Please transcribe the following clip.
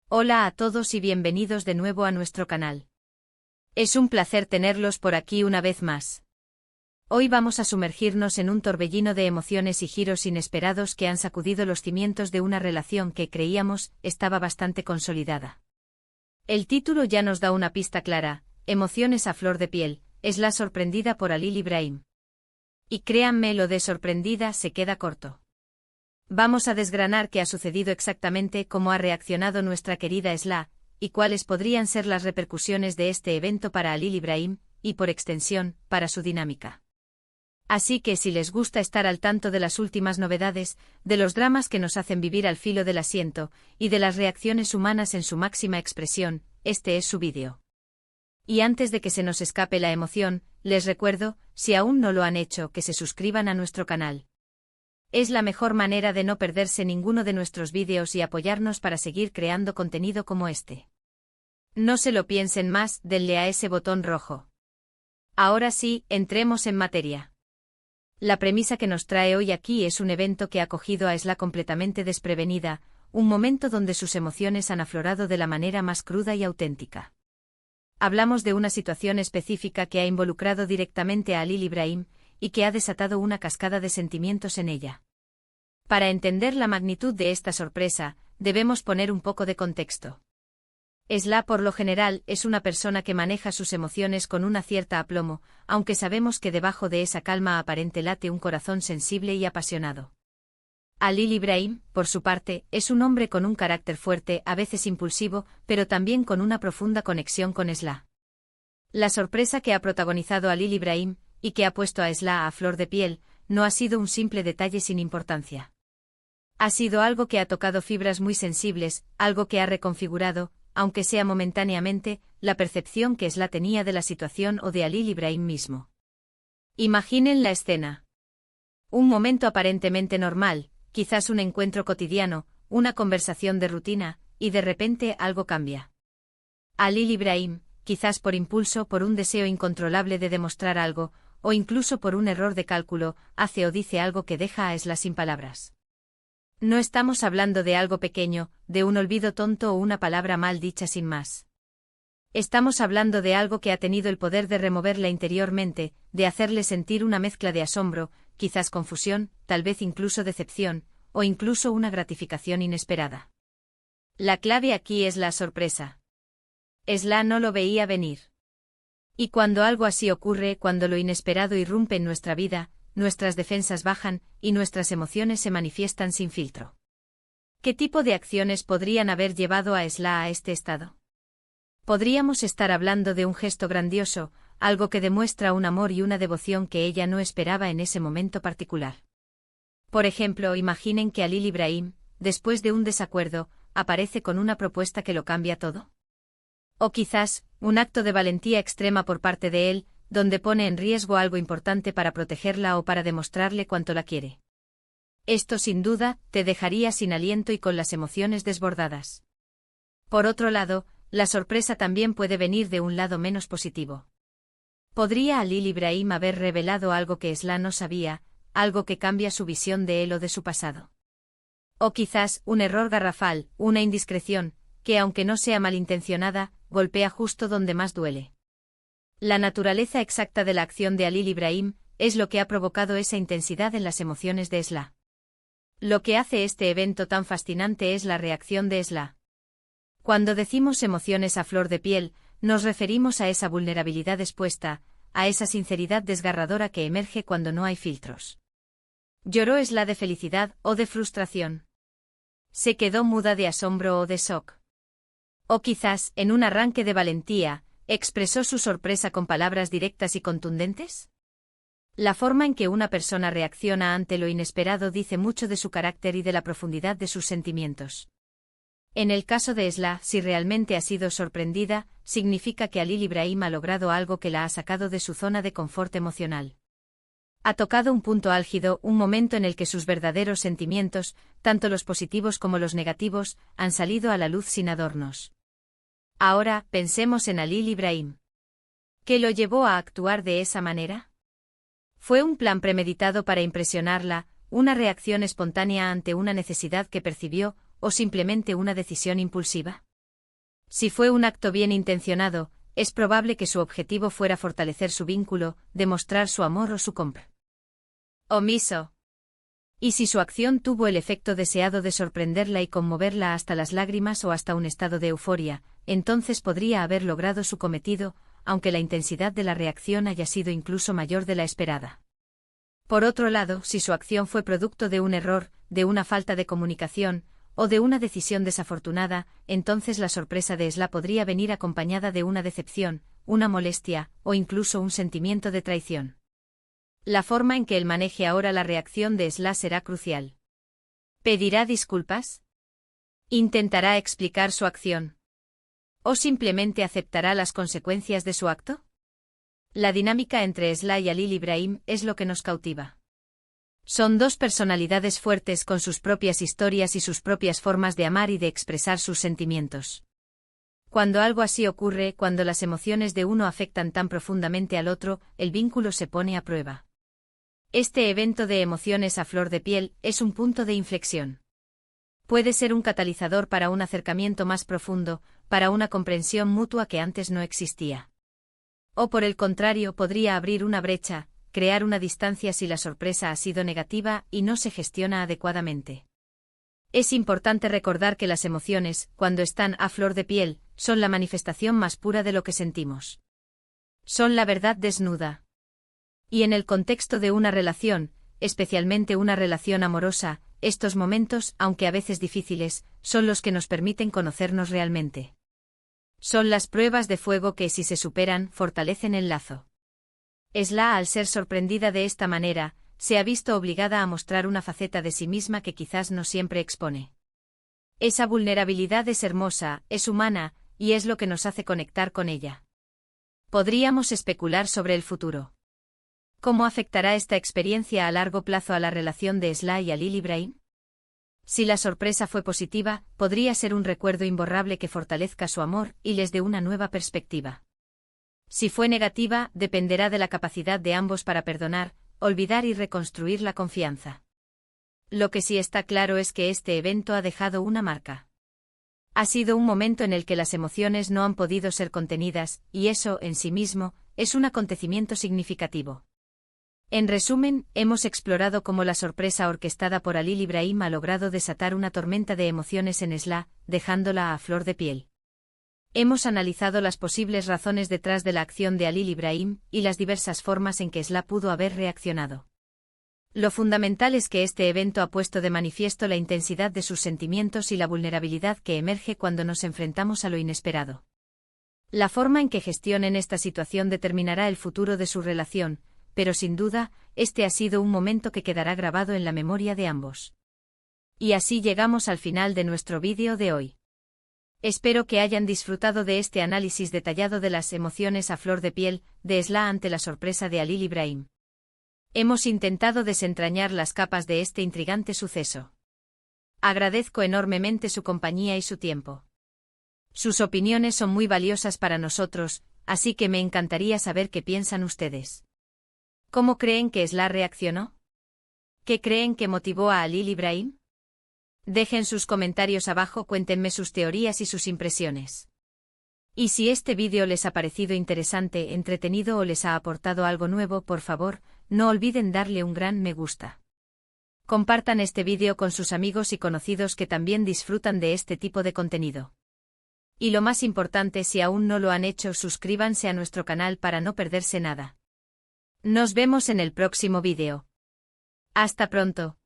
Hola a todos y bienvenidos de nuevo a nuestro canal. Es un placer tenerlos por aquí una vez más. Hoy vamos a sumergirnos en un torbellino de emociones y giros inesperados que han sacudido los cimientos de una relación que creíamos estaba bastante consolidada. El título ya nos da una pista clara: emociones a flor de piel, es la sorprendida por Halil Ibrahim. Y créanme, lo de sorprendida se queda corto. Vamos a desgranar qué ha sucedido exactamente, cómo ha reaccionado nuestra querida Esla, y cuáles podrían ser las repercusiones de este evento para Halil Ibrahim, y por extensión, para su dinámica. Así que si les gusta estar al tanto de las últimas novedades, de los dramas que nos hacen vivir al filo del asiento, y de las reacciones humanas en su máxima expresión, este es su vídeo. Y antes de que se nos escape la emoción, les recuerdo, si aún no lo han hecho, que se suscriban a nuestro canal. Es la mejor manera de no perderse ninguno de nuestros vídeos y apoyarnos para seguir creando contenido como este. No se lo piensen más, denle a ese botón rojo. Ahora sí, entremos en materia. La premisa que nos trae hoy aquí es un evento que ha cogido a Esla completamente desprevenida, un momento donde sus emociones han aflorado de la manera más cruda y auténtica. Hablamos de una situación específica que ha involucrado directamente a Halil Ibrahim, y que ha desatado una cascada de sentimientos en ella. Para entender la magnitud de esta sorpresa, debemos poner un poco de contexto. Esla, por lo general, es una persona que maneja sus emociones con una cierta aplomo, aunque sabemos que debajo de esa calma aparente late un corazón sensible y apasionado. Halil Ibrahim, por su parte, es un hombre con un carácter fuerte, a veces impulsivo, pero también con una profunda conexión con Esla. La sorpresa que ha protagonizado Halil Ibrahim, y que ha puesto a Esla a flor de piel, no ha sido un simple detalle sin importancia. Ha sido algo que ha tocado fibras muy sensibles, algo que ha reconfigurado, aunque sea momentáneamente, la percepción que Esla tenía de la situación o de Halil Ibrahim mismo. Imaginen la escena. Un momento aparentemente normal, quizás un encuentro cotidiano, una conversación de rutina, y de repente algo cambia. Halil Ibrahim, quizás por impulso, por un deseo incontrolable de demostrar algo, o incluso por un error de cálculo, hace o dice algo que deja a Esla sin palabras. No estamos hablando de algo pequeño, de un olvido tonto o una palabra mal dicha sin más. Estamos hablando de algo que ha tenido el poder de removerla interiormente, de hacerle sentir una mezcla de asombro, quizás confusión, tal vez incluso decepción, o incluso una gratificación inesperada. La clave aquí es la sorpresa. Esla no lo veía venir. Y cuando algo así ocurre, cuando lo inesperado irrumpe en nuestra vida, nuestras defensas bajan, y nuestras emociones se manifiestan sin filtro. ¿Qué tipo de acciones podrían haber llevado a Esla a este estado? Podríamos estar hablando de un gesto grandioso, algo que demuestra un amor y una devoción que ella no esperaba en ese momento particular. Por ejemplo, imaginen que Halil Ibrahim, después de un desacuerdo, aparece con una propuesta que lo cambia todo. O quizás, un acto de valentía extrema por parte de él, donde pone en riesgo algo importante para protegerla o para demostrarle cuánto la quiere. Esto sin duda, te dejaría sin aliento y con las emociones desbordadas. Por otro lado, la sorpresa también puede venir de un lado menos positivo. ¿Podría Halil Ibrahim haber revelado algo que Esla no sabía, algo que cambia su visión de él o de su pasado? O quizás, un error garrafal, una indiscreción, que aunque no sea malintencionada, golpea justo donde más duele. La naturaleza exacta de la acción de Halil Ibrahim es lo que ha provocado esa intensidad en las emociones de Esla. Lo que hace este evento tan fascinante es la reacción de Esla. Cuando decimos emociones a flor de piel, nos referimos a esa vulnerabilidad expuesta, a esa sinceridad desgarradora que emerge cuando no hay filtros. ¿Lloró Esla de felicidad o de frustración? ¿Se quedó muda de asombro o de shock? O quizás, en un arranque de valentía, ¿expresó su sorpresa con palabras directas y contundentes? La forma en que una persona reacciona ante lo inesperado dice mucho de su carácter y de la profundidad de sus sentimientos. En el caso de Esla, si realmente ha sido sorprendida, significa que Halil Ibrahim ha logrado algo que la ha sacado de su zona de confort emocional. Ha tocado un punto álgido, un momento en el que sus verdaderos sentimientos, tanto los positivos como los negativos, han salido a la luz sin adornos. Ahora, pensemos en Halil Ibrahim. ¿Qué lo llevó a actuar de esa manera? ¿Fue un plan premeditado para impresionarla, una reacción espontánea ante una necesidad que percibió, o simplemente una decisión impulsiva? Si fue un acto bien intencionado, es probable que su objetivo fuera fortalecer su vínculo, demostrar su amor o su compromiso. Y si su acción tuvo el efecto deseado de sorprenderla y conmoverla hasta las lágrimas o hasta un estado de euforia, entonces podría haber logrado su cometido, aunque la intensidad de la reacción haya sido incluso mayor de la esperada. Por otro lado, si su acción fue producto de un error, de una falta de comunicación, o de una decisión desafortunada, entonces la sorpresa de Sla podría venir acompañada de una decepción, una molestia, o incluso un sentimiento de traición. La forma en que él maneje ahora la reacción de Sla será crucial. ¿Pedirá disculpas? ¿Intentará explicar su acción? ¿O simplemente aceptará las consecuencias de su acto? La dinámica entre Sla y Halil Ibrahim es lo que nos cautiva. Son dos personalidades fuertes con sus propias historias y sus propias formas de amar y de expresar sus sentimientos. Cuando algo así ocurre, cuando las emociones de uno afectan tan profundamente al otro, el vínculo se pone a prueba. Este evento de emociones a flor de piel es un punto de inflexión. Puede ser un catalizador para un acercamiento más profundo, para una comprensión mutua que antes no existía. O por el contrario, podría abrir una brecha, crear una distancia si la sorpresa ha sido negativa y no se gestiona adecuadamente. Es importante recordar que las emociones, cuando están a flor de piel, son la manifestación más pura de lo que sentimos. Son la verdad desnuda. Y en el contexto de una relación, especialmente una relación amorosa, estos momentos, aunque a veces difíciles, son los que nos permiten conocernos realmente. Son las pruebas de fuego que, si se superan, fortalecen el lazo. Sla, al ser sorprendida de esta manera, se ha visto obligada a mostrar una faceta de sí misma que quizás no siempre expone. Esa vulnerabilidad es hermosa, es humana, y es lo que nos hace conectar con ella. Podríamos especular sobre el futuro. ¿Cómo afectará esta experiencia a largo plazo a la relación de Sla y Halil Ibrahim? Si la sorpresa fue positiva, podría ser un recuerdo imborrable que fortalezca su amor y les dé una nueva perspectiva. Si fue negativa, dependerá de la capacidad de ambos para perdonar, olvidar y reconstruir la confianza. Lo que sí está claro es que este evento ha dejado una marca. Ha sido un momento en el que las emociones no han podido ser contenidas, y eso, en sí mismo, es un acontecimiento significativo. En resumen, hemos explorado cómo la sorpresa orquestada por Halil Ibrahim ha logrado desatar una tormenta de emociones en Sla, dejándola a flor de piel. Hemos analizado las posibles razones detrás de la acción de Halil Ibrahim y las diversas formas en que Sla pudo haber reaccionado. Lo fundamental es que este evento ha puesto de manifiesto la intensidad de sus sentimientos y la vulnerabilidad que emerge cuando nos enfrentamos a lo inesperado. La forma en que gestionen esta situación determinará el futuro de su relación, pero sin duda, este ha sido un momento que quedará grabado en la memoria de ambos. Y así llegamos al final de nuestro vídeo de hoy. Espero que hayan disfrutado de este análisis detallado de las emociones a flor de piel de Sla ante la sorpresa de Halil Ibrahim. Hemos intentado desentrañar las capas de este intrigante suceso. Agradezco enormemente su compañía y su tiempo. Sus opiniones son muy valiosas para nosotros, así que me encantaría saber qué piensan ustedes. ¿Cómo creen que Sla reaccionó? ¿Qué creen que motivó a Halil Ibrahim? Dejen sus comentarios abajo, cuéntenme sus teorías y sus impresiones. Y si este vídeo les ha parecido interesante, entretenido o les ha aportado algo nuevo, por favor, no olviden darle un gran me gusta. Compartan este vídeo con sus amigos y conocidos que también disfrutan de este tipo de contenido. Y lo más importante, si aún no lo han hecho, suscríbanse a nuestro canal para no perderse nada. Nos vemos en el próximo vídeo. Hasta pronto.